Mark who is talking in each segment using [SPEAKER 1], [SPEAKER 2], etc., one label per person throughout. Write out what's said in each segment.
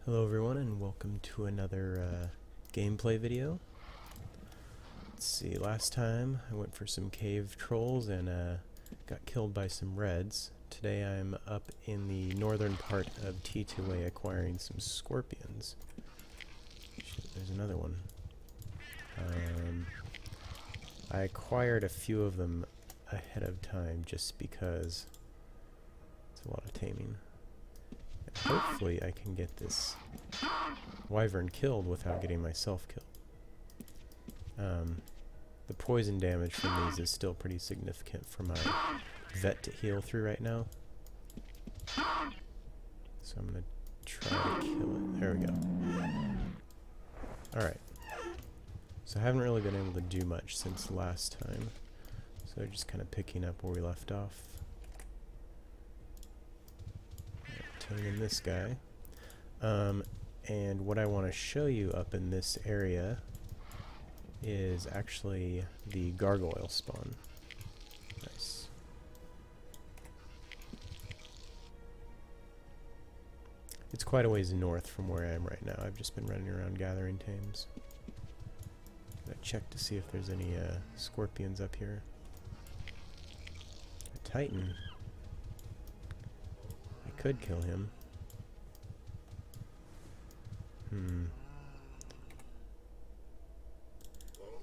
[SPEAKER 1] Hello everyone and welcome to another gameplay video. Let's see, last time I went for some cave trolls and got killed by some reds. Today I'm up in the northern part of T2A acquiring some scorpions. Shit, there's another one. I acquired a few of them ahead of time just because it's a lot of taming. Hopefully I can get this wyvern killed without getting myself killed. The poison damage from these is still pretty significant for my vet to heal through right now. So I'm going to try to kill it. There we go. Alright. So I haven't really been able to do much since last time. So just kind of picking up where we left off. In this guy. And what I want to show you up in this area is actually the gargoyle spawn. Nice. It's quite a ways north from where I am right now. I've just been running around gathering tames. Gotta check to see if there's any scorpions up here. A titan. Could kill him.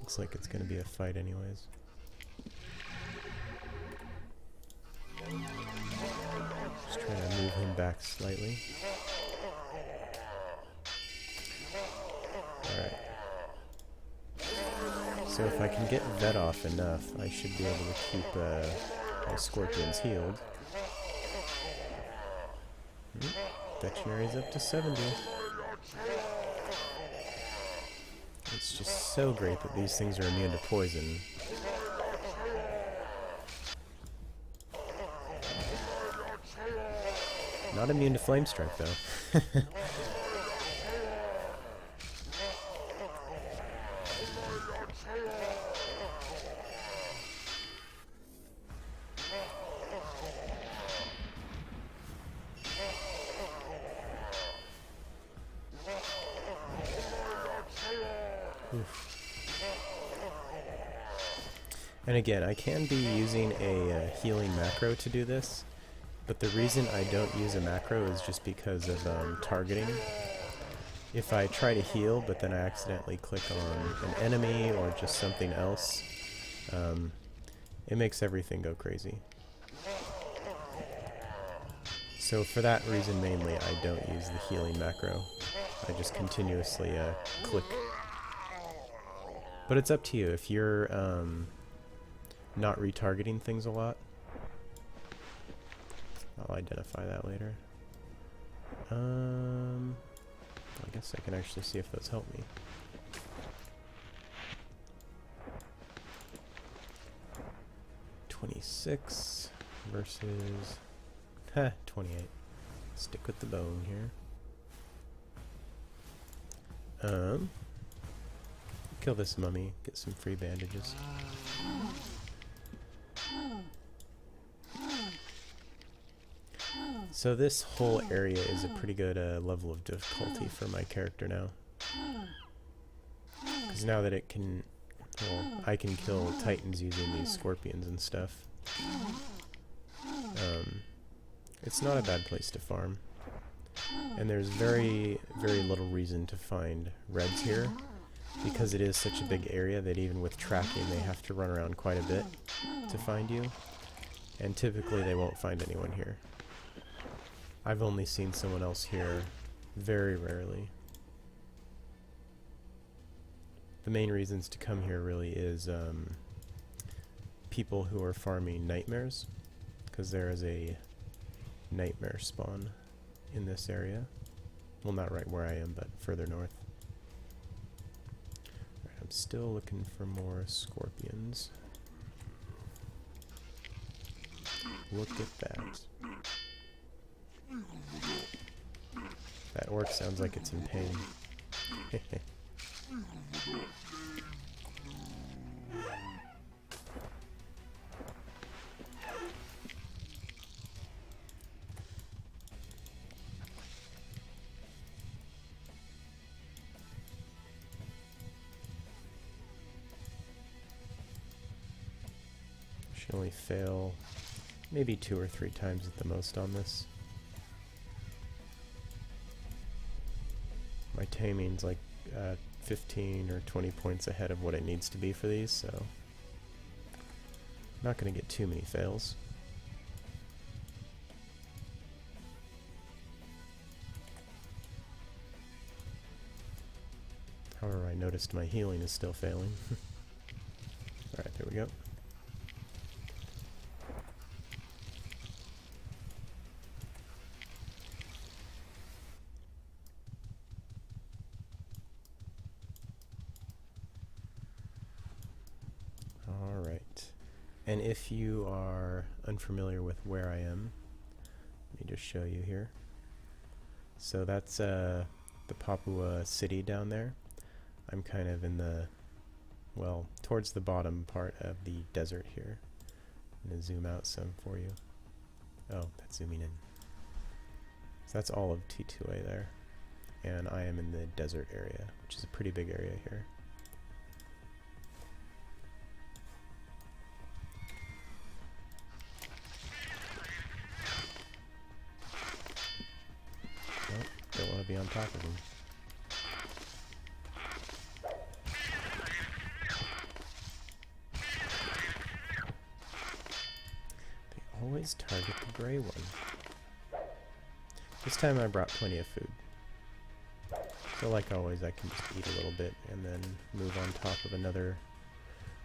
[SPEAKER 1] Looks like it's gonna be a fight anyways. Just trying to move him back slightly. Alright. So if I can get vet off enough, I should be able to keep my scorpions healed. Veterinary's up to 70. It's just so great that these things are immune to poison. Not immune to flame strike though. And again, I can be using a healing macro to do this, but the reason I don't use a macro is just because of targeting. If I try to heal, but then I accidentally click on an enemy or just something else, it makes everything go crazy. So for that reason mainly, I don't use the healing macro. I just continuously click. But it's up to you. If you're not retargeting things a lot, I'll identify that later. I guess I can actually see if those help me. $26 versus 28. Stick with the bone here. Kill this mummy, get some free bandages. So this whole area is a pretty good level of difficulty for my character now. Because now that it can, well, I can kill titans using these scorpions and stuff. It's not a bad place to farm. And there's very, very little reason to find reds here, because it is such a big area that even with tracking they have to run around quite a bit to find you. And typically they won't find anyone here. I've only seen someone else here very rarely. The main reasons to come here really is people who are farming nightmares, because there is a nightmare spawn in this area. Well, not right where I am, but further north. Right, I'm still looking for more scorpions. Look at that. That orc sounds like it's in pain. Should only fail maybe 2 or 3 times at the most on this. My taming's like 15 or 20 points ahead of what it needs to be for these, so I'm not going to get too many fails. However, I noticed my healing is still failing. Alright, there we go. Alright. And if you are unfamiliar with where I am, let me just show you here. So that's the Papua city down there. I'm kind of in the, well, towards the bottom part of the desert here. I'm going to zoom out some for you. Oh, that's zooming in. So that's all of T2A there. And I am in the desert area, which is a pretty big area here. Oh, don't want to be on top of him. Always target the gray one. This time I brought plenty of food. So like always, I can just eat a little bit and then move on top of another,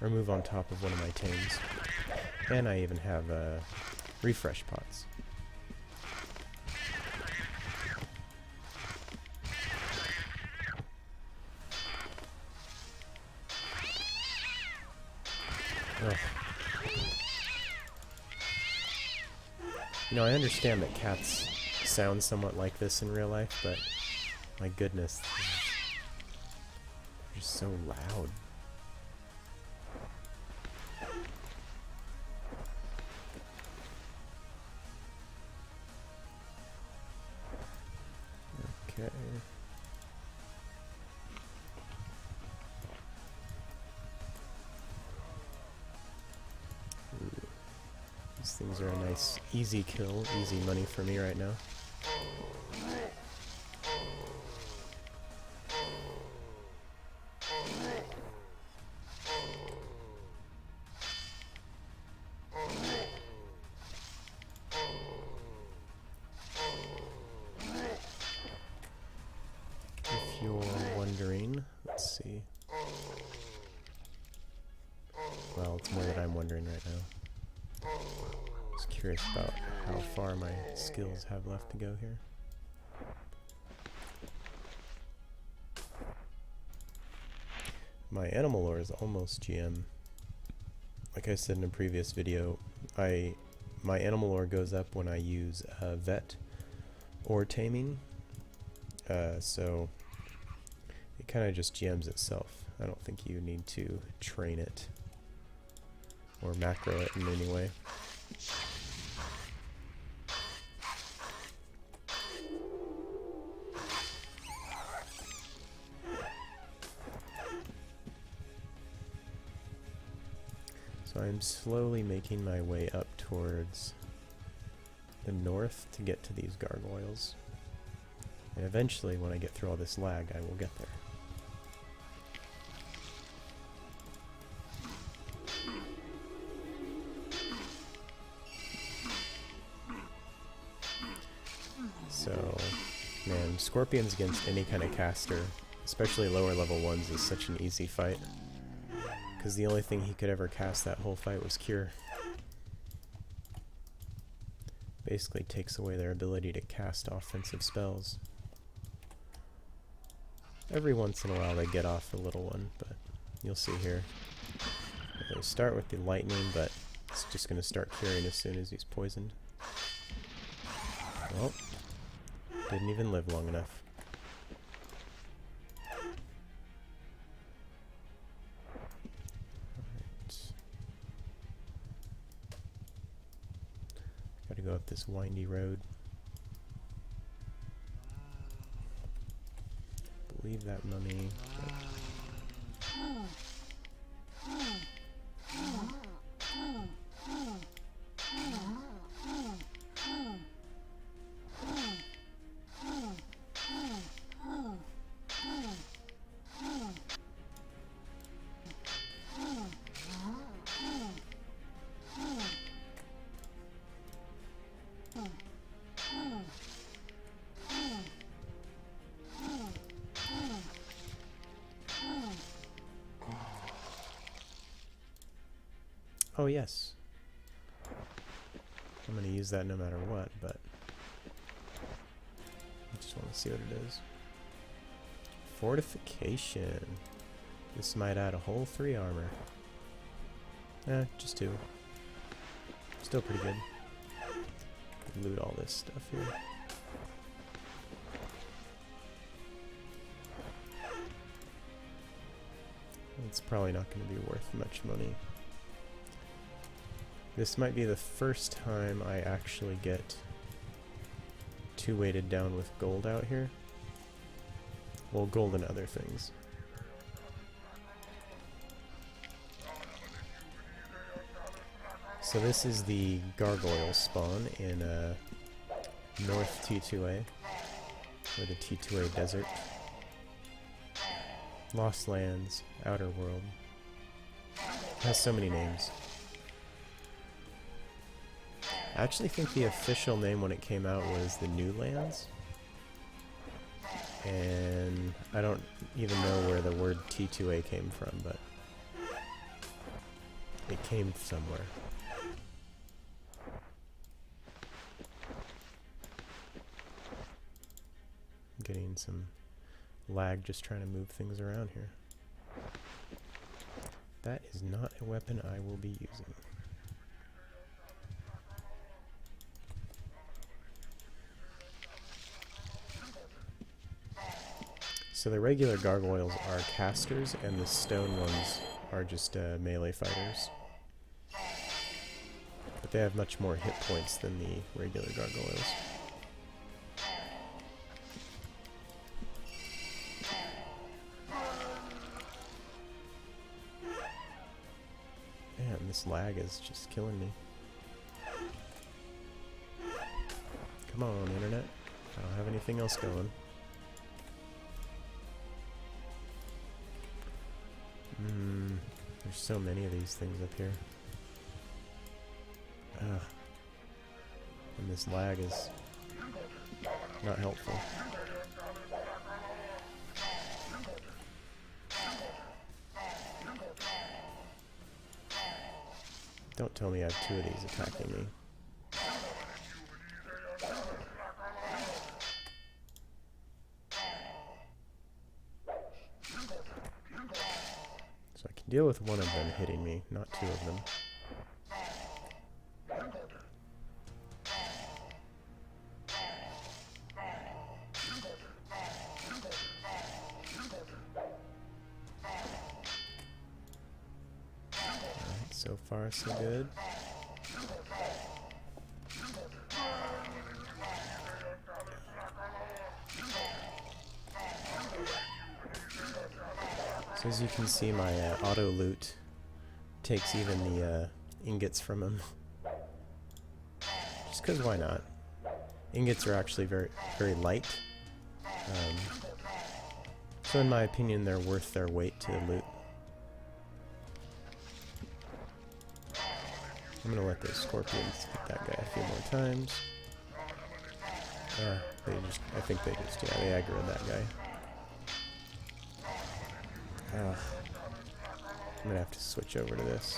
[SPEAKER 1] or move on top of one of my tames. And I even have refresh pots. Ugh. You know, I understand that cats sound somewhat like this in real life, but my goodness, they're just so loud. Okay. These things are a nice, easy kill, easy money for me right now. If you're wondering, let's see. Well, it's more that I'm wondering right now. Just curious about how far my skills have left to go here. My animal lore is almost GM. Like I said in a previous video, my animal lore goes up when I use vet or taming. So it kind of just GMs itself. I don't think you need to train it or macro it in any way. So I'm slowly making my way up towards the north to get to these gargoyles. And eventually, when I get through all this lag, I will get there. So, man, scorpions against any kind of caster, especially lower level ones, is such an easy fight. Because the only thing he could ever cast that whole fight was Cure. Basically takes away their ability to cast offensive spells. Every once in a while they get off a little one, but you'll see here. They start with the lightning, but it's just going to start curing as soon as he's poisoned. Well, didn't even live long enough. Gotta go up this windy road. Believe that mummy. Oh yes. I'm gonna use that no matter what, but I just want to see what it is. Fortification. This might add a whole 3 armor. Just 2. Still pretty good. Loot all this stuff here. It's probably not going to be worth much money. This might be the first time I actually get 2 weighted down with gold out here. Well, gold and other things. So this is the gargoyle spawn in North T2A, or the T2A desert. Lost Lands, Outer World. It has so many names. I actually think the official name when it came out was the New Lands. And I don't even know where the word T2A came from, but it came somewhere. Getting some lag just trying to move things around here. That is not a weapon I will be using. So the regular gargoyles are casters, and the stone ones are just melee fighters. But they have much more hit points than the regular gargoyles. Man, this lag is just killing me. Come on, internet. I don't have anything else going. There's so many of these things up here. And this lag is not helpful. Don't tell me I have 2 of these attacking me. So I can deal with one of them hitting me, not 2 of them. Alright, so far so good. So as you can see, my auto loot takes even the ingots from him. Just because why not? Ingots are actually very light. So in my opinion, they're worth their weight to loot. I'm gonna let those scorpions hit that guy a few more times. I think they just, yeah, they aggroed that guy. I'm gonna have to switch over to this.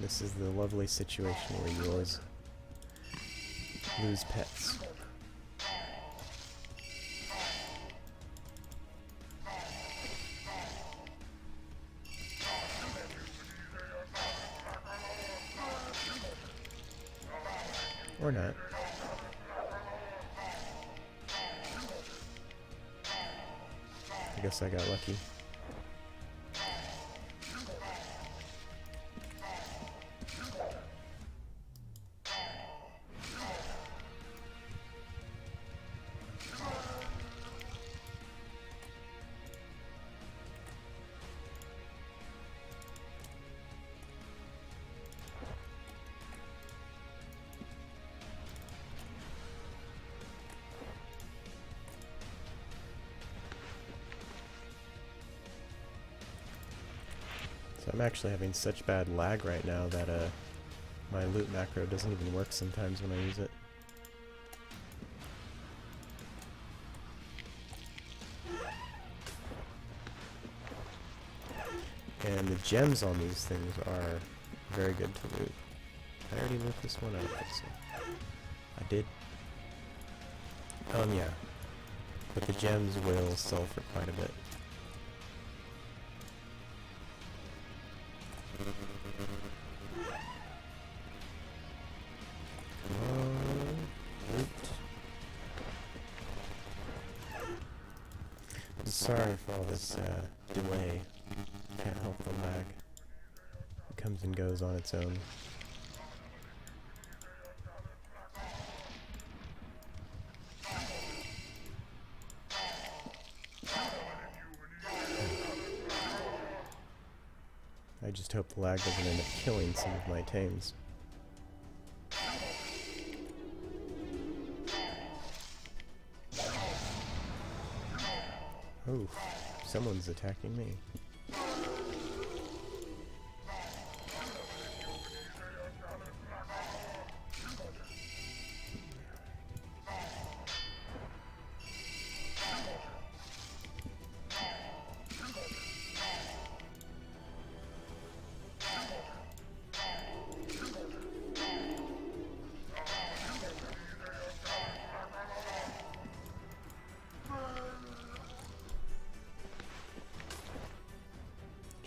[SPEAKER 1] This is the lovely situation where you always lose pets. Or not. I guess I got lucky. So I'm actually having such bad lag right now that my loot macro doesn't even work sometimes when I use it. gems on these things are very good to loot. Did I already loot this one? I don't think so. I did. Yeah. But the gems will sell for quite a bit. Sorry for all this delay. Can't help the lag. It comes and goes on its own. I just hope the lag doesn't end up killing some of my tames. Oh, someone's attacking me.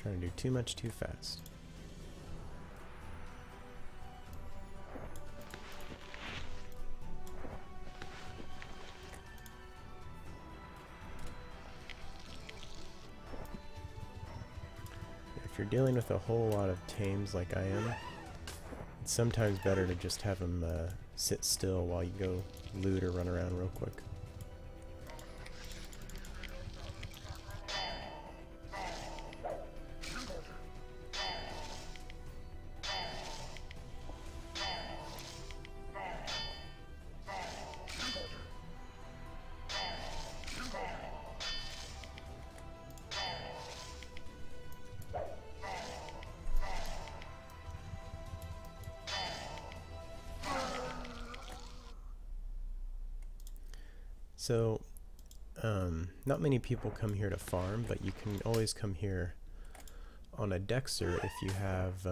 [SPEAKER 1] Trying to do too much too fast. If you're dealing with a whole lot of tames like I am, it's sometimes better to just have them sit still while you go loot or run around real quick. So, not many people come here to farm, but you can always come here on a Dexter if you have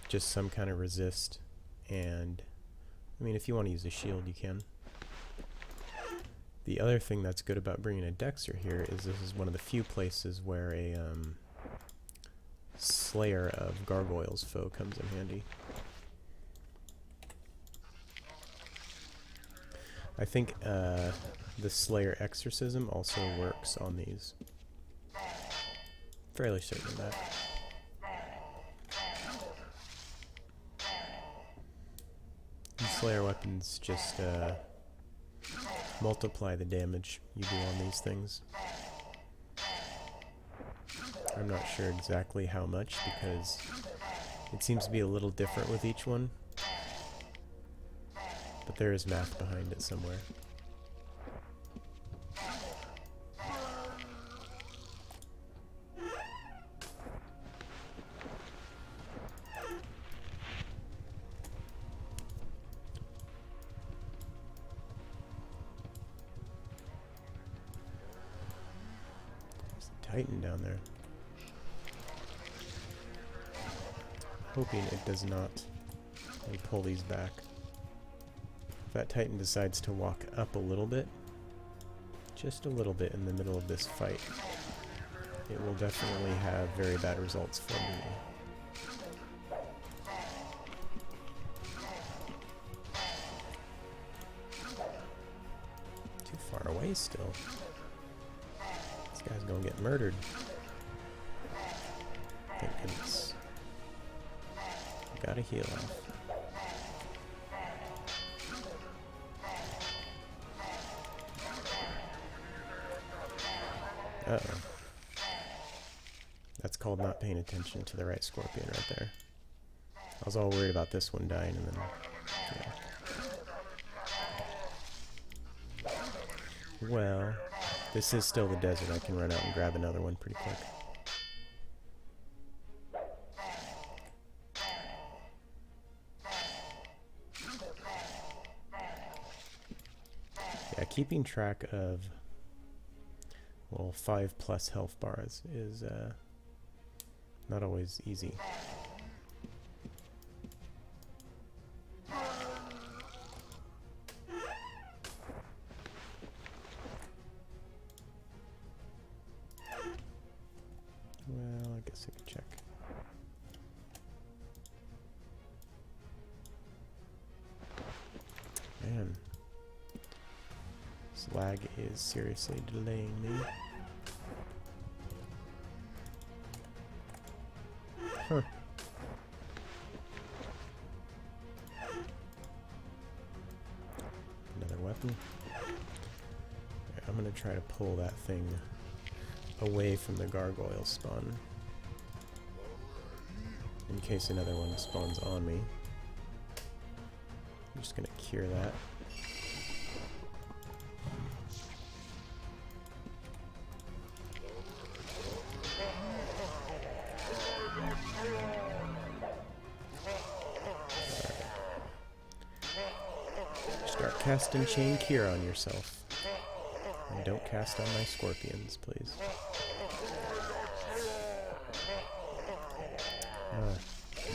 [SPEAKER 1] just some kind of resist, and I mean if you want to use a shield you can. The other thing that's good about bringing a Dexter here is this is one of the few places where a Slayer of Gargoyles foe comes in handy. I think the Slayer Exorcism also works on these. Fairly certain of that. And Slayer weapons just multiply the damage you do on these things. I'm not sure exactly how much because it seems to be a little different with each one. But there is math behind it somewhere. There's a Titan down there. Hoping it does not. Let me pull these back. If that Titan decides to walk up a little bit, just a little bit in the middle of this fight, it will definitely have very bad results for me. Too far away still. This guy's gonna get murdered. Thank goodness. Gotta heal off. Uh-oh. That's called not paying attention to the right scorpion right there. I was all worried about this one dying and then... yeah. Well, this is still the desert. I can run out and grab another one pretty quick. Yeah, keeping track of... well, 5+ health bars is Not always easy. Well, I guess I could check. Man. This lag is seriously delaying me. Huh. Another weapon. Right, I'm gonna try to pull that thing away from the gargoyle spawn, in case another one spawns on me. I'm just gonna cure that. Start casting Chain Cure on yourself. And don't cast on my scorpions, please.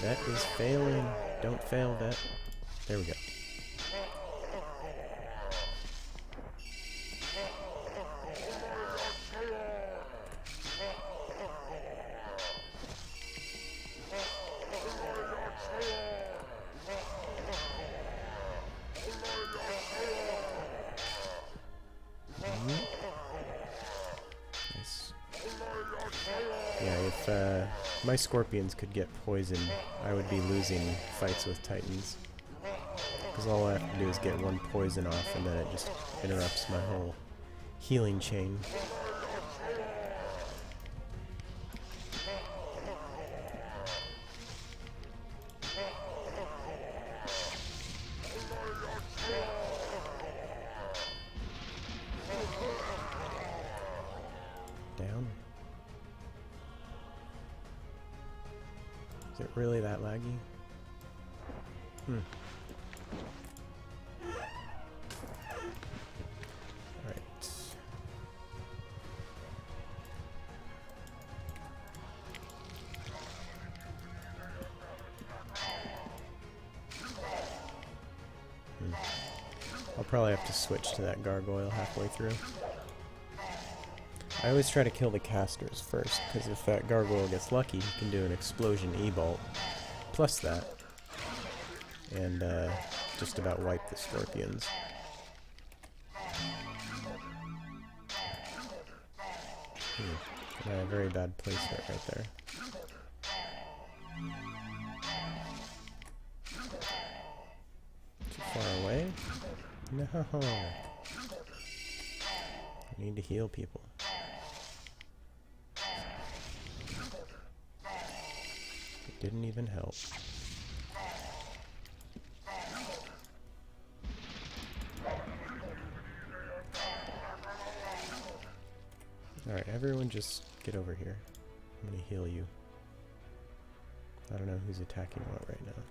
[SPEAKER 1] Vet is failing. Don't fail, Vet. There we go. Nice. Yeah, if my scorpions could get poisoned, I would be losing fights with titans. Because all I have to do is get one poison off, and then it just interrupts my whole healing chain. Down. Is it really that laggy? Alright. I'll probably have to switch to that gargoyle halfway through. I always try to kill the casters first, because if that gargoyle gets lucky, he can do an explosion E-bolt, plus that, and just about wipe the scorpions. A very bad placement right there. Too far away? No! I need to heal people. It didn't even help. Alright, everyone just get over here. I'm gonna heal you. I don't know who's attacking what right now.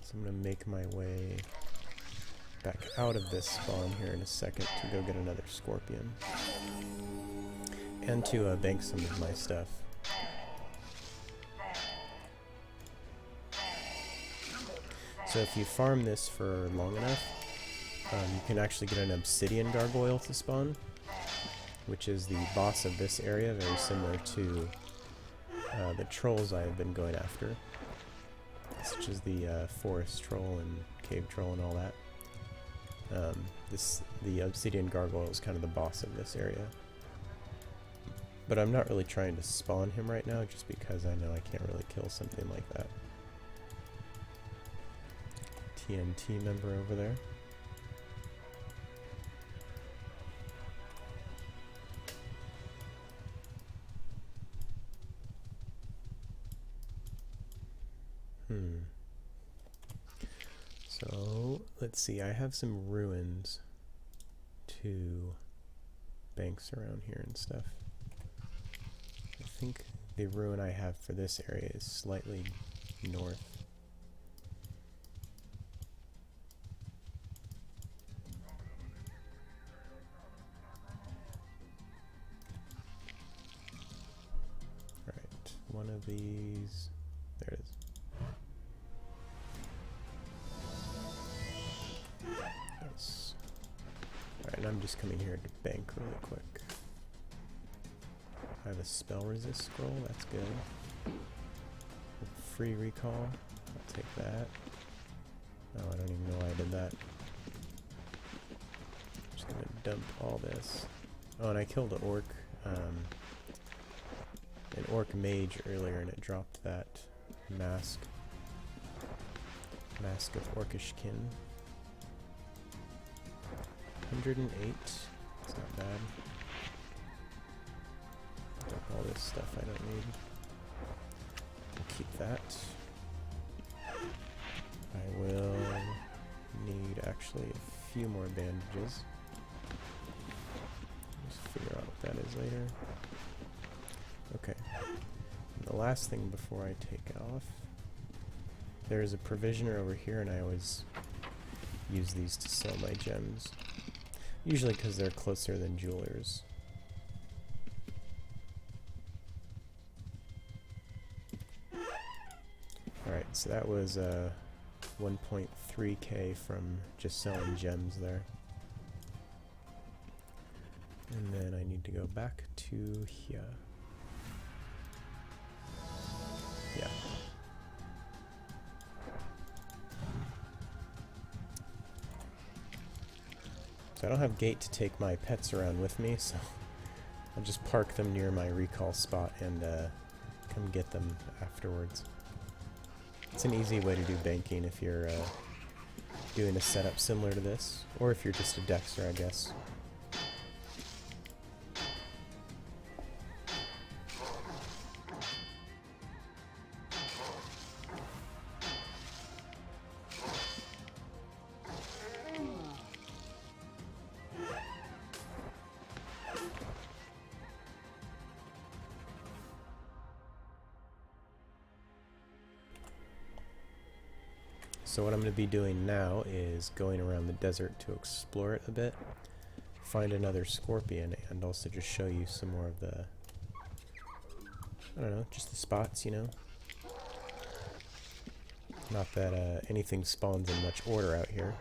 [SPEAKER 1] So I'm going to make my way back out of this spawn here in a second to go get another scorpion. And to bank some of my stuff. So if you farm this for long enough, you can actually get an obsidian gargoyle to spawn, which is the boss of this area, very similar to the trolls I have been going after, such as the forest troll and cave troll and all that. The obsidian gargoyle is kind of the boss of this area. But I'm not really trying to spawn him right now, just because I know I can't really kill something like that. TNT member over there. Let's see, I have some ruins to banks around here and stuff. I think the ruin I have for this area is slightly north. Right, one of these, there it is. Nice. Alright, and I'm just coming here to bank really quick. I have a spell resist scroll, that's good. Free recall, I'll take that. Oh, I don't even know why I did that. I'm just gonna dump all this. Oh, and I killed an orc mage earlier, and it dropped that mask. Mask of Orcish Kin. 108, it's not bad. Dump all this stuff I don't need. I'll keep that. I will need actually a few more bandages. Just figure out what that is later. Okay. And the last thing before I take off, there is a provisioner over here, and I always use these to sell my gems. Usually because they're closer than jewelers. Alright, so that was 1.3k from just selling gems there. And then I need to go back to here. Yeah. So I don't have gate to take my pets around with me, so I'll just park them near my recall spot and come get them afterwards. It's an easy way to do banking if you're doing a setup similar to this, or if you're just a Dexter, I guess. So what I'm going to be doing now is going around the desert to explore it a bit, find another scorpion, and also just show you some more of the, I don't know, just the spots, you know? Not that anything spawns in much order out here.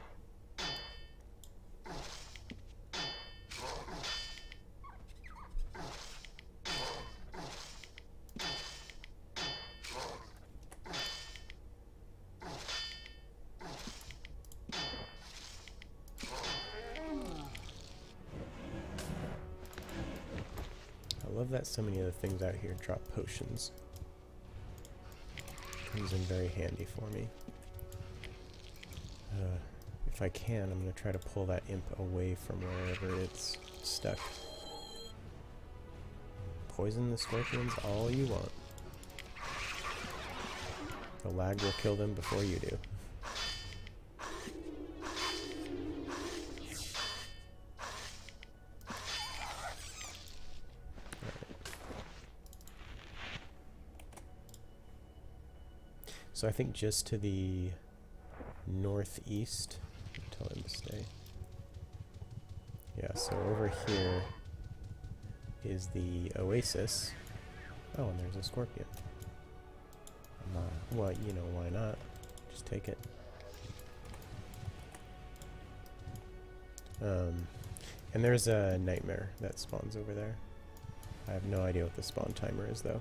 [SPEAKER 1] I love that so many of the things out here drop potions. Comes in very handy for me. If I can, I'm going to try to pull that imp away from wherever it's stuck. Poison the scorpions all you want. The lag will kill them before you do. So I think just to the northeast, tell him to stay. Yeah, so over here is the oasis. Oh, and there's a scorpion. Well, you know, why not? Just take it. And there's a nightmare that spawns over there. I have no idea what the spawn timer is, though.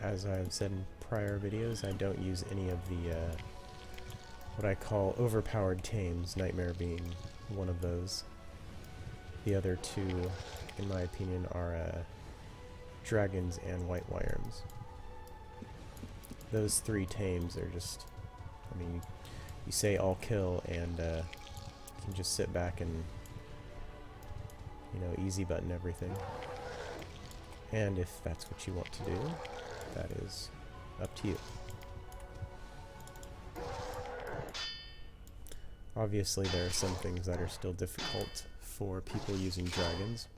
[SPEAKER 1] As I've said in prior videos, I don't use any of the what I call overpowered tames, Nightmare being one of those. The other two, in my opinion, are dragons and white wyverns. Those three tames are just, I mean, you say all kill and you can just sit back and, you know, easy button everything. And if that's what you want to do, that is up to you. Obviously there are some things that are still difficult for people using dragons.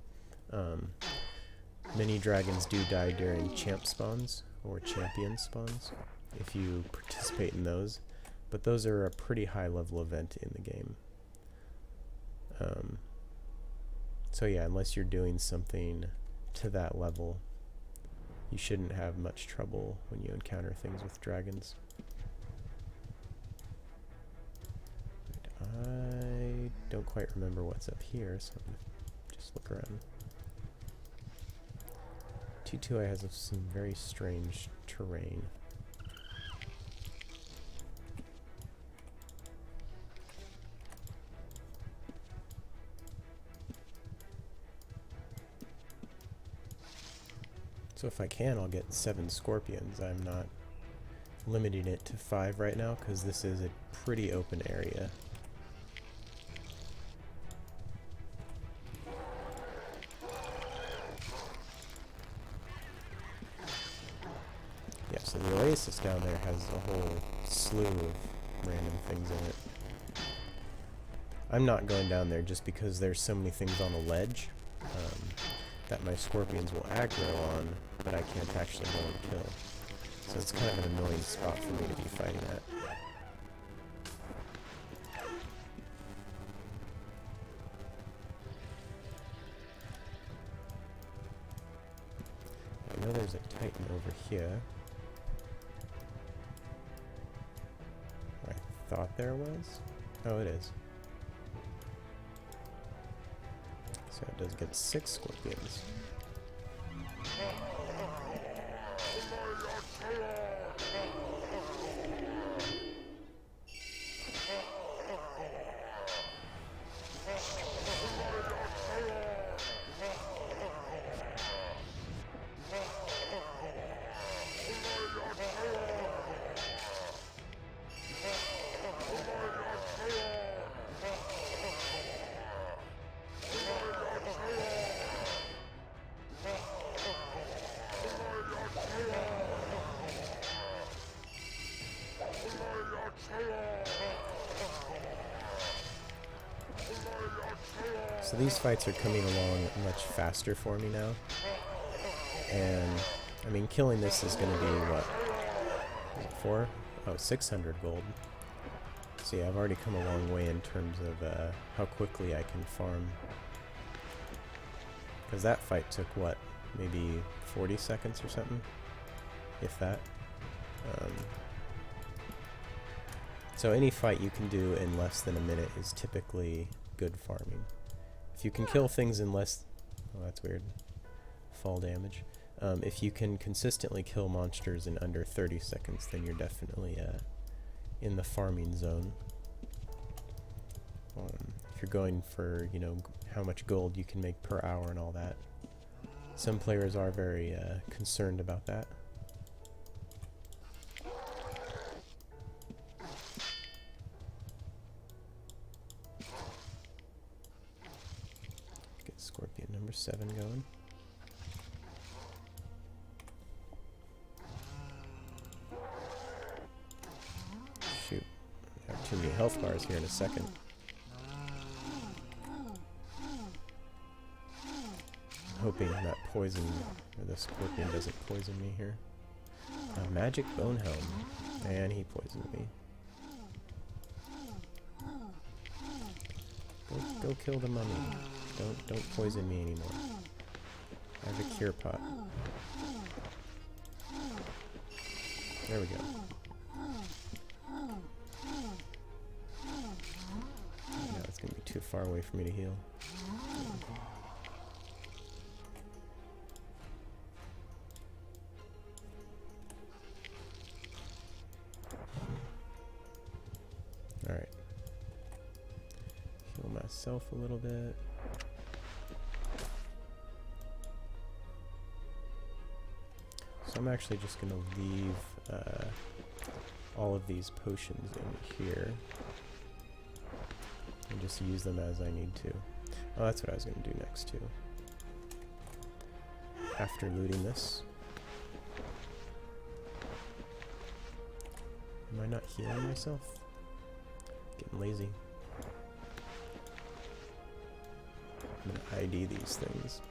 [SPEAKER 1] Many dragons do die during champ spawns, or champion spawns, if you participate in those, but those are a pretty high level event in the game. So yeah, unless you're doing something to that level, you shouldn't have much trouble when you encounter things with dragons. I don't quite remember what's up here, so I'm gonna just look around. 2-2 has some very strange terrain. So if I can, I'll get 7 scorpions. I'm not limiting it to 5 right now, because this is a pretty open area. Yeah, so the oasis down there has a whole slew of random things in it. I'm not going down there just because there's so many things on the ledge that my scorpions will aggro on, but I can't actually go and kill. So it's kind of an annoying spot for me to be fighting at. I know there's a titan over here. I thought there was? Oh, it is. So it does get 6 scorpions. So these fights are coming along much faster for me now. And, I mean, killing this is going to be, what, is it 4? Oh, 600 gold. So yeah, I've already come a long way in terms of how quickly I can farm. Because that fight took, what, maybe 40 seconds or something? If that. So any fight you can do in less than a minute is typically good farming. If you can kill things in less... Oh, that's weird. Fall damage. If you can consistently kill monsters in under 30 seconds, then you're definitely in the farming zone. If you're going for, you know, how much gold you can make per hour and all that. Some players are very concerned about that. Scorpion number 7 going. Shoot. I have too many health bars here in a second. Hoping that poison, or the scorpion doesn't poison me here. A magic bone helm. And he poisoned me. Go kill the mummy. Don't poison me anymore. I have a cure pot. There we go. Now it's gonna be too far away for me to heal. Alright. Heal myself a little bit. So I'm actually just going to leave all of these potions in here and just use them as I need to. Oh, that's what I was going to do next too. After looting this. Am I not healing myself? Getting lazy. I'm gonna ID these things.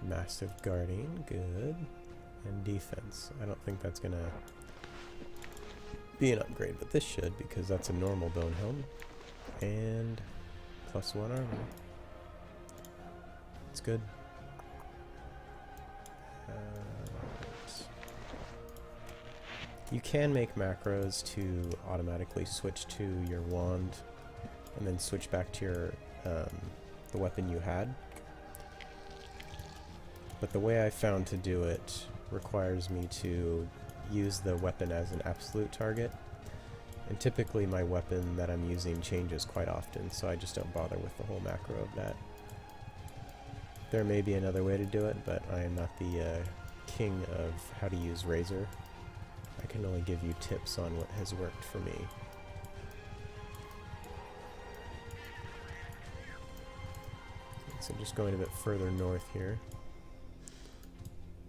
[SPEAKER 1] Massive Guardian, good. And defense. I don't think that's gonna be an upgrade, but this should, because that's a normal bone helm. And +1 armor. It's good. You can make macros to automatically switch to your wand and then switch back to your the weapon you had. But the way I found to do it requires me to use the weapon as an absolute target. And typically my weapon that I'm using changes quite often, so I just don't bother with the whole macro of that. There may be another way to do it, but I am not the king of how to use Razor. I can only give you tips on what has worked for me. So just going a bit further north here.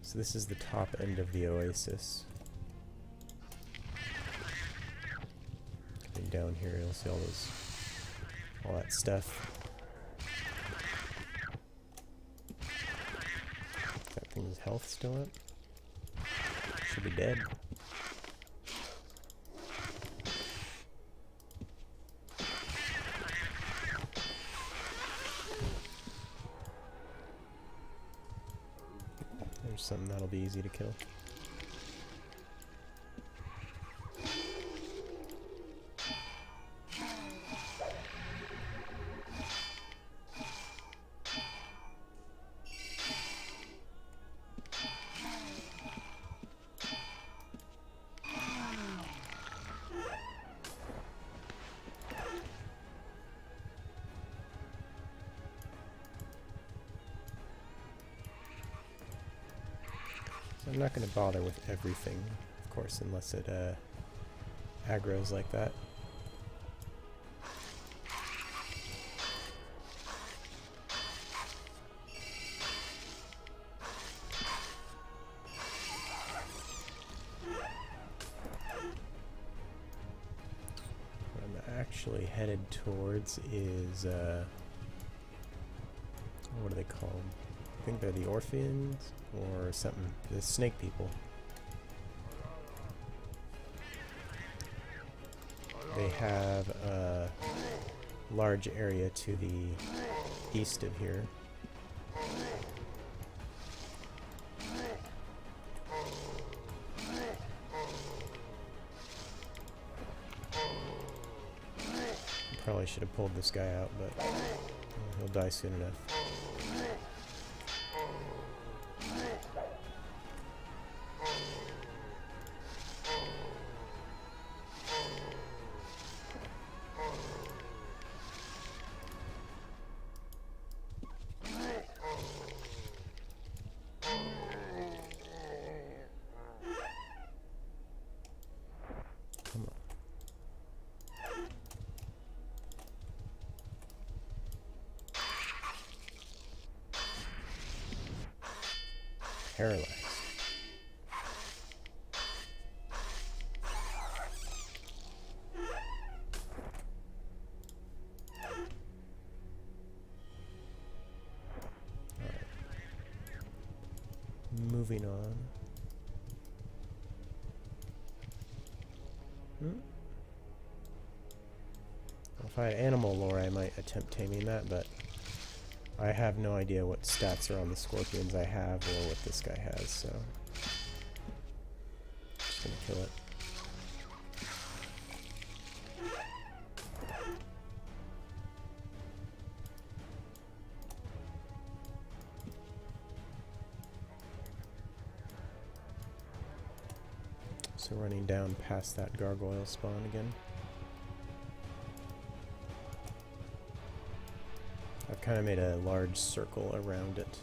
[SPEAKER 1] So this is the top end of the oasis. Coming down here, you'll see all that stuff. That thing's health still up? Should be dead. There's something that'll be easy to kill. I'm not going to bother with everything, of course, unless it aggroes like that. What I'm actually headed towards is, what are they called? I think they're the Orpheans or something. The snake people. They have a large area to the east of here. Probably should have pulled this guy out, but he'll die soon enough. Come on. Paralyzed. Alright. Moving on. If I had animal lore, I might attempt taming that, but I have no idea what stats are on the scorpions I have or what this guy has, so just gonna kill it. So running down past that gargoyle spawn again. I've kind of made a large circle around it.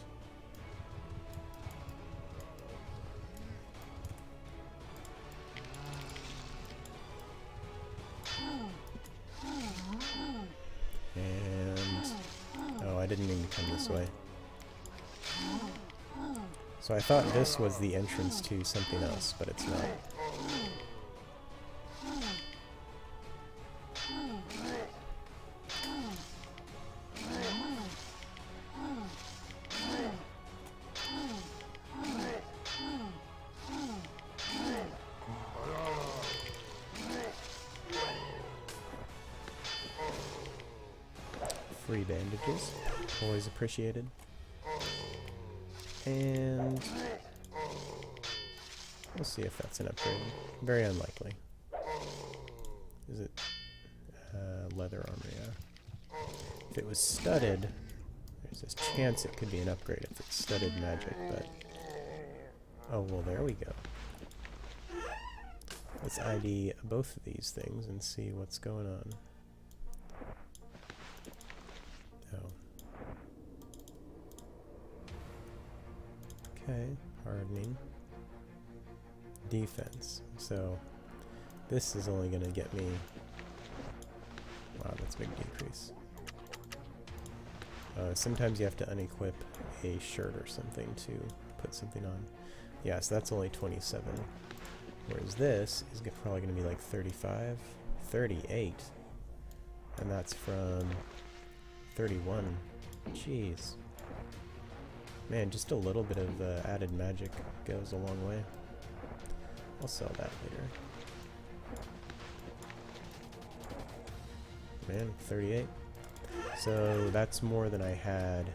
[SPEAKER 1] And oh, I didn't mean to come this way. So I thought this was the entrance to something else, but it's not. Free bandages. Always appreciated. And we'll see if that's an upgrade. Very unlikely. Is it leather armor? Yeah. If it was studded, there's this chance it could be an upgrade if it's studded magic, but... Oh, well, there we go. Let's ID both of these things and see what's going on. Oh. Okay, hardening. Defense. So, this is only going to get me... Wow, that's a big decrease. Sometimes you have to unequip a shirt or something to put something on. Yeah, so that's only 27. Whereas this is probably going to be like 35, 38. And that's from 31. Jeez. Man, just a little bit of added magic goes a long way. I'll sell that later. Man, 38. So that's more than I had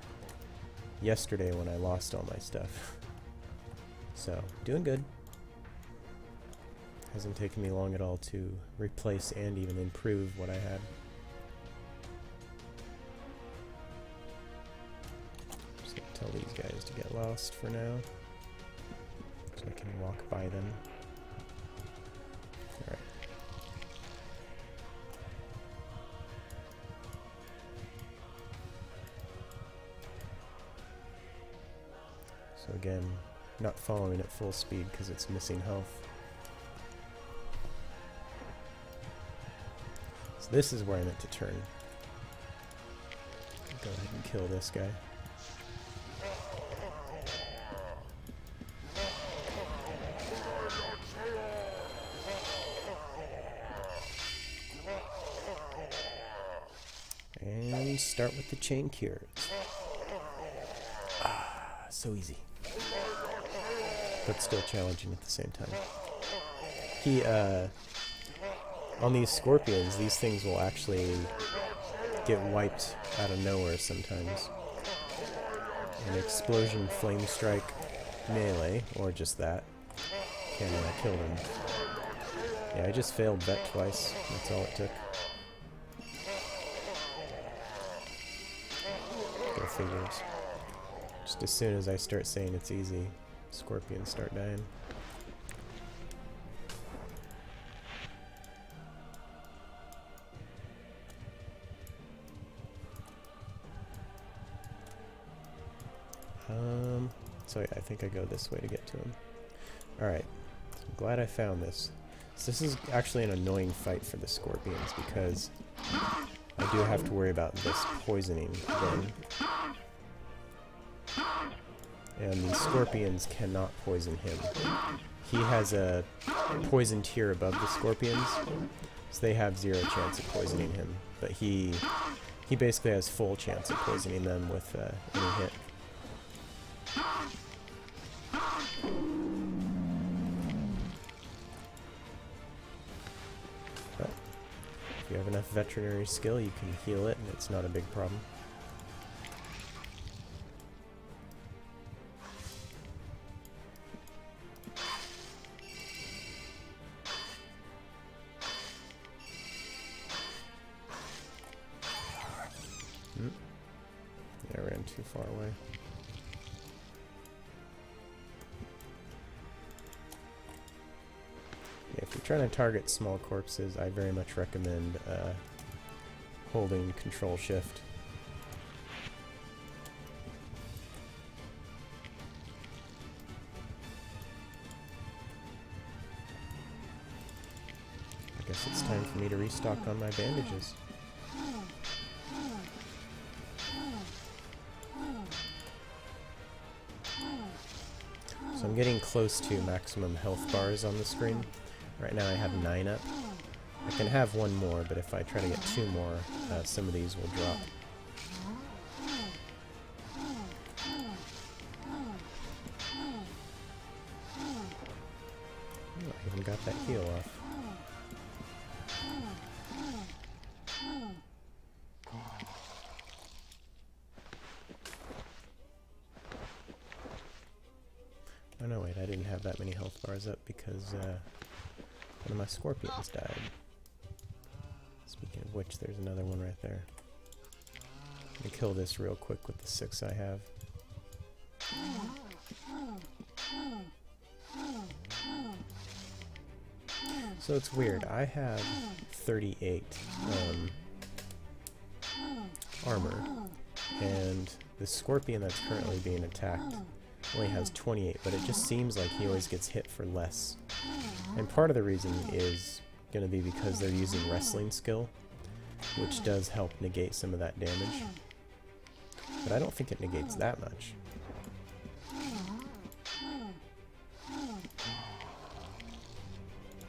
[SPEAKER 1] yesterday when I lost all my stuff. So, doing good. Hasn't taken me long at all to replace and even improve what I had. Just gonna tell these guys to get lost for now, so I can walk by them. Alright. So again, not following at full speed because it's missing health. So this is where I meant to turn. Go ahead and kill this guy. And start with the chain cures. Ah, so easy. But still challenging at the same time. On these scorpions, these things will actually get wiped out of nowhere sometimes. An explosion flame strike melee, or just that, can kill them. Yeah, I just failed vet twice. That's all it took. Go figures. Just as soon as I start saying it's easy, scorpions start dying. So yeah, I think I go this way to get to him. Alright, so I'm glad I found this. So this is actually an annoying fight for the scorpions because I do have to worry about this poisoning again. And the scorpions cannot poison him. He has a poison tier above the scorpions, so they have 0 chance of poisoning him. But he basically has full chance of poisoning them with any hit. But if you have enough veterinary skill, you can heal it, and it's not a big problem. Yeah, I ran too far away. Yeah, if you're trying to target small corpses, I very much recommend holding Control Shift. I guess it's time for me to restock on my bandages. So I'm getting close to maximum health bars on the screen. Right now I have 9 up. I can have 1 more, but if I try to get 2 more, some of these will drop. Oh, I even got that heal off. have that many health bars up because one of my scorpions died. Speaking of which, there's another one right there. Let me kill this real quick with the 6 I have. So it's weird. I have 38 armor, and the scorpion that's currently being attacked only has 28, but it just seems like he always gets hit for less. And part of the reason is going to be because they're using wrestling skill, which does help negate some of that damage. But I don't think it negates that much.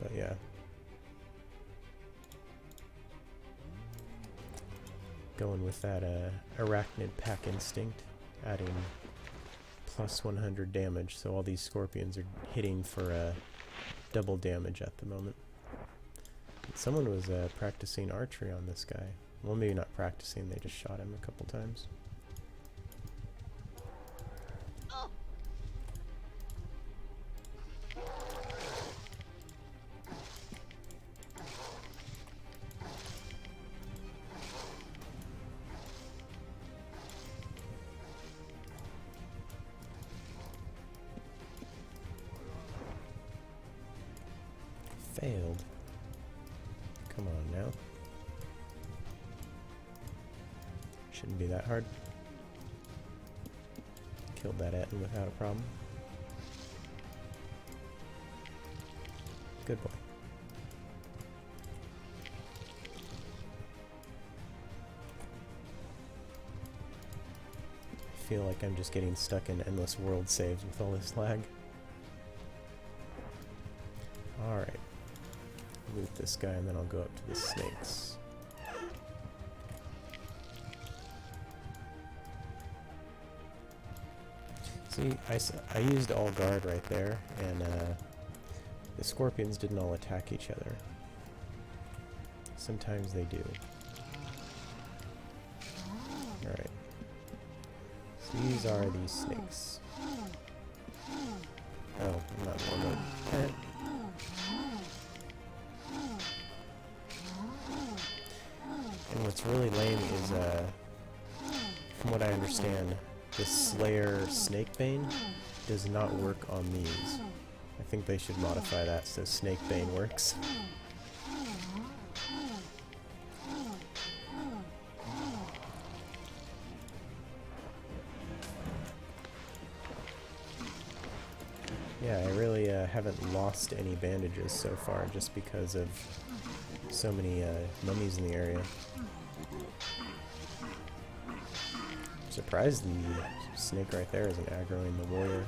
[SPEAKER 1] But yeah. Going with that arachnid pack instinct, adding plus 100 damage, so all these scorpions are hitting for double damage at the moment. Someone was practicing archery on this guy. Well, maybe not practicing, they just shot him a couple times. Failed. Come on now. Shouldn't be that hard. Killed that Etten without a problem. Good boy. I feel like I'm just getting stuck in endless world saves with all this lag. Alright. Loot this guy and then I'll go up to the snakes. See, I used all guard right there, and the scorpions didn't all attack each other. Sometimes they do. Alright. So these are these snakes. Oh, I'm not one of And what's really lame is, from what I understand, the Slayer Snakebane does not work on these. I think they should modify that so Snakebane works. Yeah, I really haven't lost any bandages so far just because of so many mummies in the area. Surprised the snake right there isn't aggroing the warrior.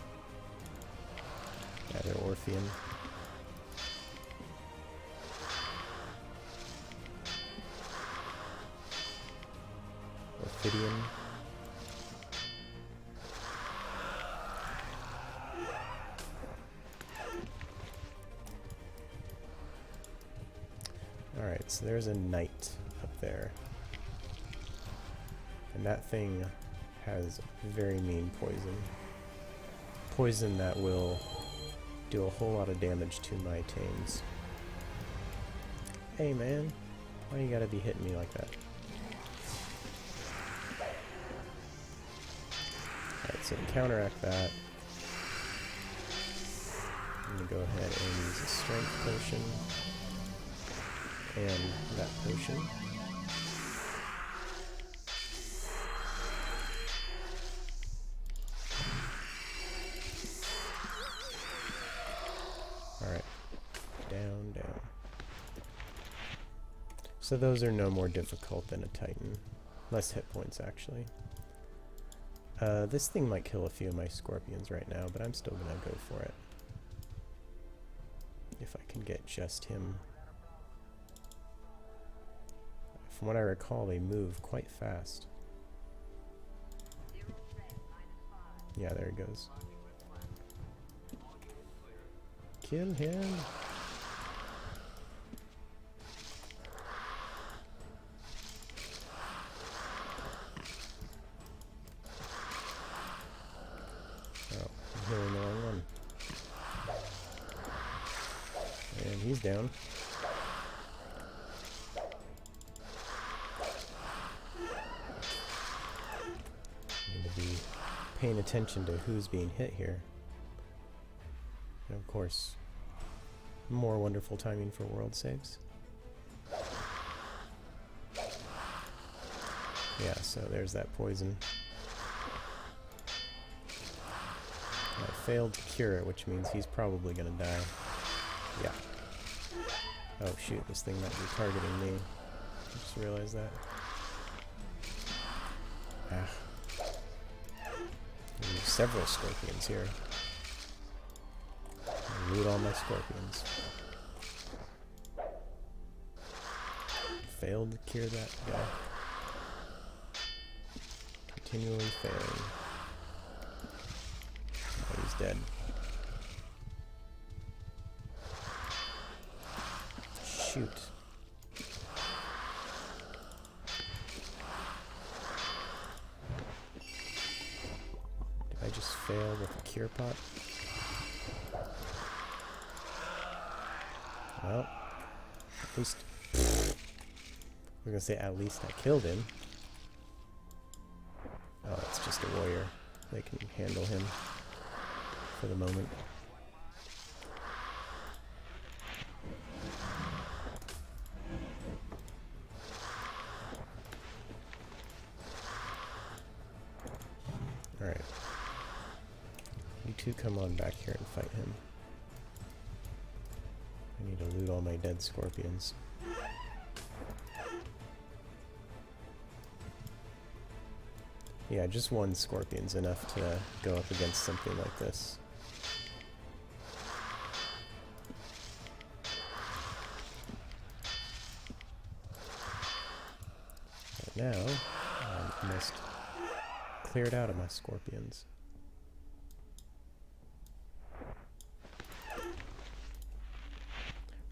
[SPEAKER 1] Yeah, they're Orphean. Orphidian. Alright, so there's a knight up there. And that thing has very mean poison. Poison that will do a whole lot of damage to my tames. Hey man, why you gotta be hitting me like that? Alright, so to counteract that, I'm gonna go ahead and use a strength potion and that potion. So those are no more difficult than a Titan. Less hit points, actually. This thing might kill a few of my scorpions right now, but I'm still gonna go for it. If I can get just him. From what I recall, they move quite fast. Yeah, there he goes. Kill him! Healing the wrong one. down. Need to be paying attention to who's being hit here. And of course, more wonderful timing for world saves. Yeah, so there's that poison. I failed to cure it, which means he's probably gonna die. Yeah. Oh shoot, this thing might be targeting me. I just realized that. Ah. There's several scorpions here. I'll loot all my scorpions. Failed to cure that guy. Continually failing. Oh, he's dead. Shoot. Did I just fail with a cure pot? Well, at least... we're gonna say at least I killed him. Oh, it's just a warrior. They can handle him for the moment. Alright. You two come on back here and fight him. I need to loot all my dead scorpions. Yeah, just one scorpion's enough to go up against something like this. But now, I'm almost cleared out of my scorpions.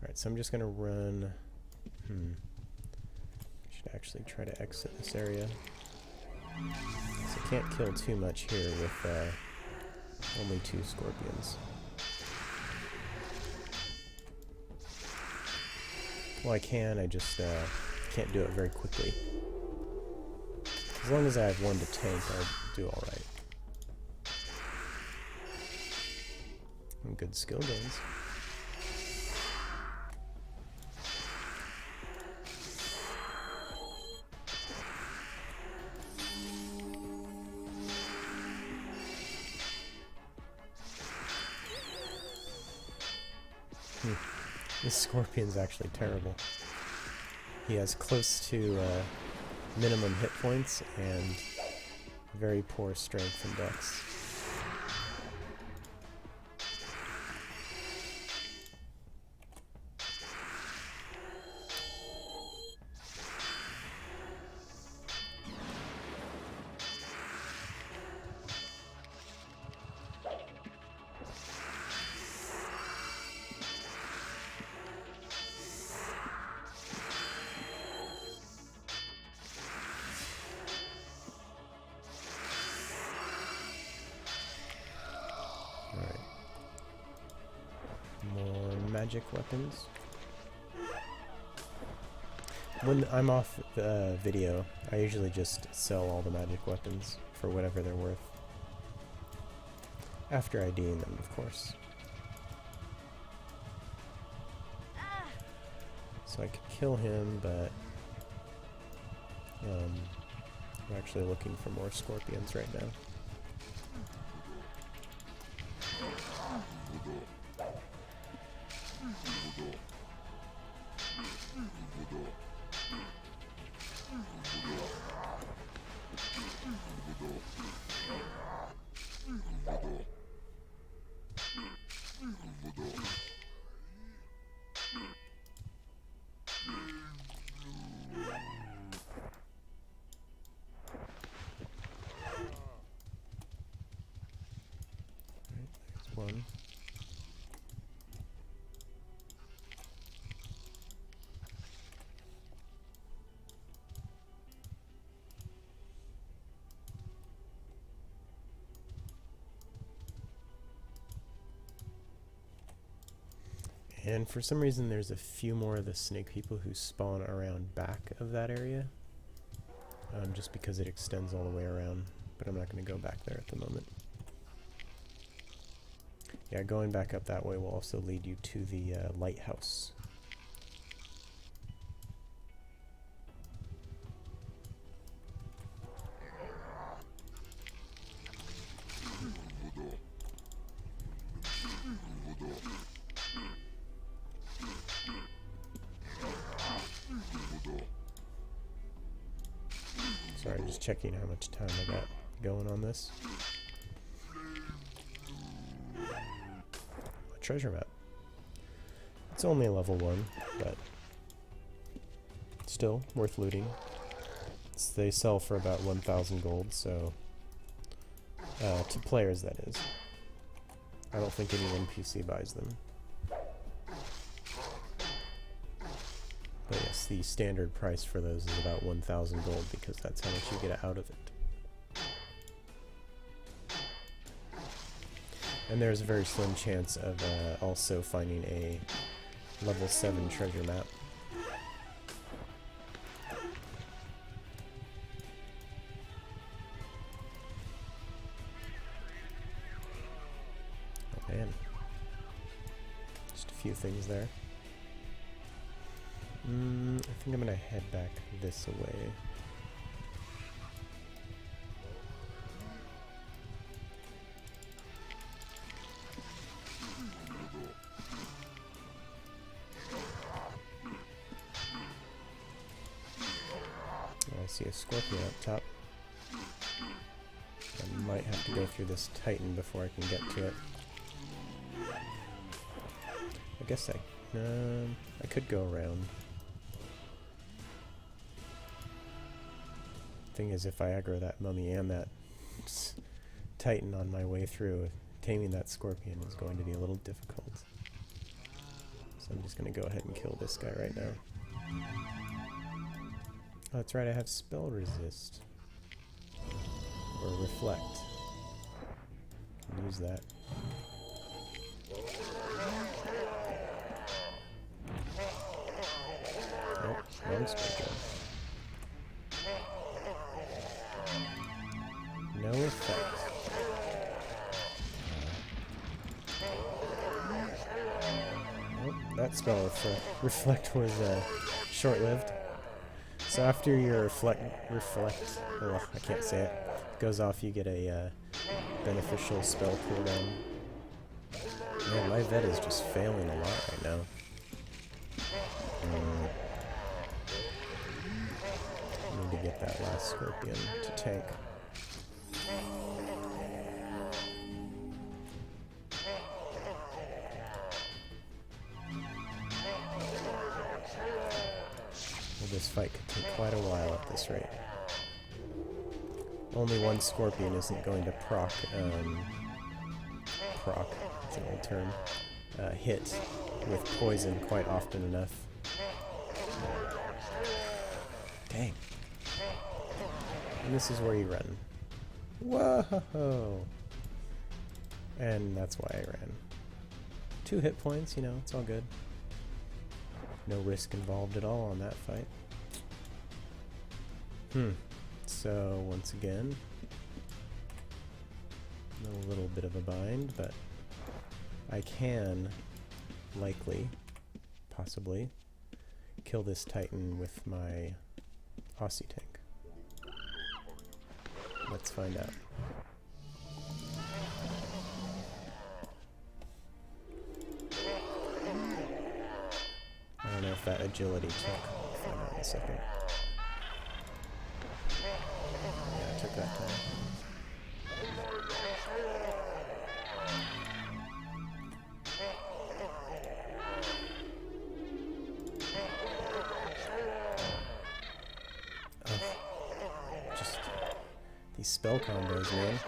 [SPEAKER 1] Alright, so I'm just gonna run... I should actually try to exit this area. So I can't kill too much here with only 2 scorpions. Well, I can, I just can't do it very quickly. As long as I have one to tank, I'll do alright. And good skill gains. This scorpion's actually terrible. He has close to minimum hit points and very poor strength and dex. Magic weapons. When I'm off the video, I usually just sell all the magic weapons for whatever they're worth. After IDing them, of course. So I could kill him, but I'm actually looking for more scorpions right now. One. And for some reason there's a few more of the snake people who spawn around back of that area. Just because it extends all the way around. But I'm not going to go back there at the moment. Yeah, going back up that way will also lead you to the lighthouse. Sorry, just checking how much time I got going on this. A treasure map. It's only a level 1, but still worth looting. They sell for about 1,000 gold, so to players that is. I don't think any NPC buys them. But yes, the standard price for those is about 1,000 gold because that's how much you get out of it. And there's a very slim chance of also finding a level 7 treasure map. Oh man. Just a few things there. I think I'm gonna head back this way. I see a scorpion up top. I might have to go through this titan before I can get to it. I guess I could go around. Thing is, if I aggro that mummy and that titan on my way through, taming that scorpion is going to be a little difficult. So I'm just going to go ahead and kill this guy right now. Oh, that's right, I have spell resist. Or reflect. Can use that. Nope, wrong spell. No effect. Nope, that spell reflect was short-lived. So after your reflect, oh, I can't say it, goes off, you get a beneficial spell cooldown. Man, my vet is just failing a lot right now. I need to get that last scorpion to tank. This fight could take quite a while at this rate. Only one scorpion isn't going to proc, it's an old term, hit with poison quite often enough. Dang. And this is where you run. Whoa! And that's why I ran. 2 hit points, you know, it's all good. No risk involved at all on that fight. So, once again, a little bit of a bind, but I can likely, possibly, kill this titan with my Aussie tank. Let's find out. I don't know if that agility took. I'll find out in a second. Yeah, it took that time. Oh, just these spell combos, man.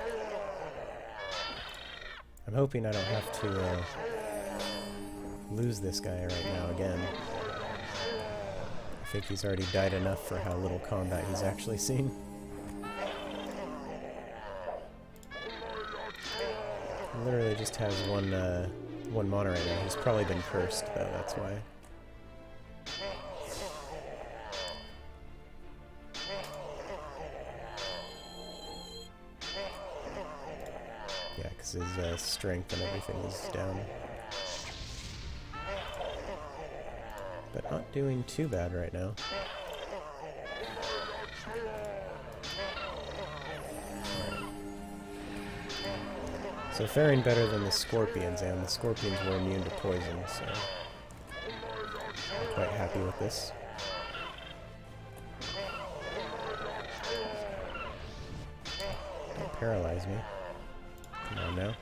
[SPEAKER 1] I'm hoping I don't have to lose this guy right now again. I think he's already died enough for how little combat he's actually seen. He literally just has 1 mana right now. He's probably been cursed, though, that's why. Yeah, because his strength and everything is down. But not doing too bad right now. So faring better than the scorpions, and the scorpions were immune to poison, so I'm quite happy with this. Don't paralyze me. Come on now.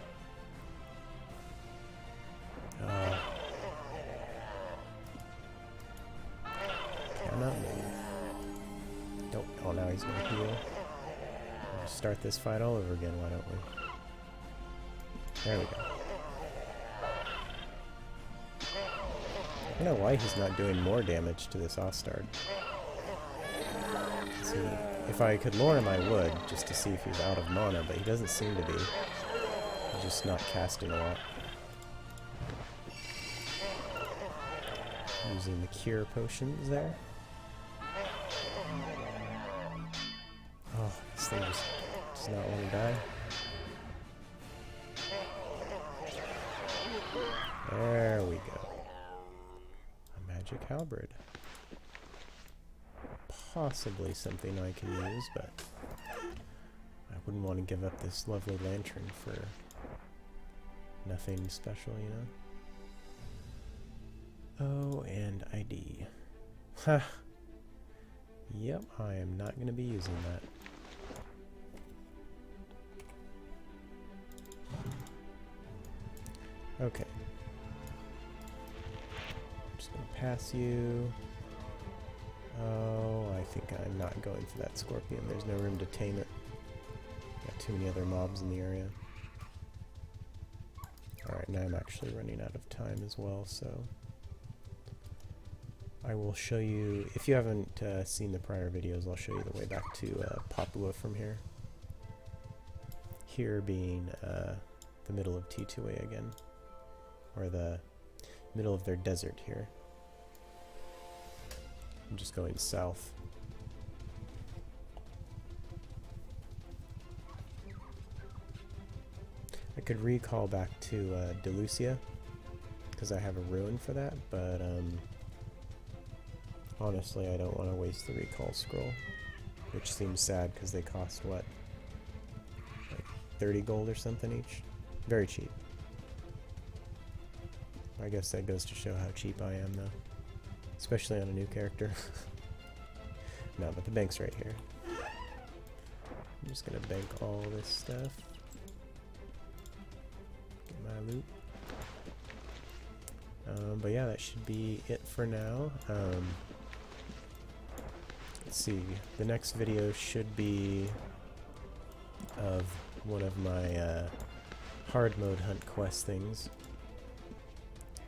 [SPEAKER 1] Cannot move. Don't. Oh, now he's gonna heal. We'll just start this fight all over again, why don't we? There we go. I don't know why he's not doing more damage to this Ostard. See, if I could lure him, I would, just to see if he's out of mana, but he doesn't seem to be. He's just not casting a lot. Using the cure potions there. Oh, this thing just does not want to die. There we go. A magic halberd. Possibly something I can use, but I wouldn't want to give up this lovely lantern for nothing special, you know? Oh, and ID. Ha! Yep, I am not going to be using that. Okay. I'm just going to pass you. Oh, I think I'm not going for that scorpion. There's no room to tame it. Got too many other mobs in the area. Alright, now I'm actually running out of time as well, so I will show you, if you haven't seen the prior videos, I'll show you the way back to Papua from here. Here being the middle of T2A again, or the middle of their desert here. I'm just going south. I could recall back to Delucia, because I have a ruin for that, but honestly I don't want to waste the recall scroll, which seems sad because they cost, what, like 30 gold or something each? Very cheap. I guess that goes to show how cheap I am, though. Especially on a new character. No, but the bank's right here. I'm just gonna bank all this stuff. Get my loot. But yeah, that should be it for now. Let's see. The next video should be of one of my hard mode hunt quest things.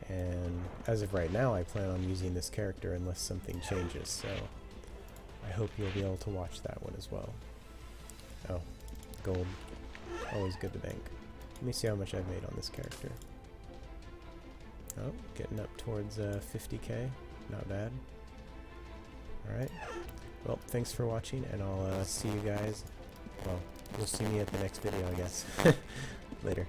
[SPEAKER 1] And as of right now, I plan on using this character unless something changes, so I hope you'll be able to watch that one as well. Oh, gold. Always good to bank. Let me see how much I've made on this character. Oh, getting up towards 50k. Not bad. Alright. Well, thanks for watching, and I'll see you guys. Well, you'll see me at the next video, I guess. Later.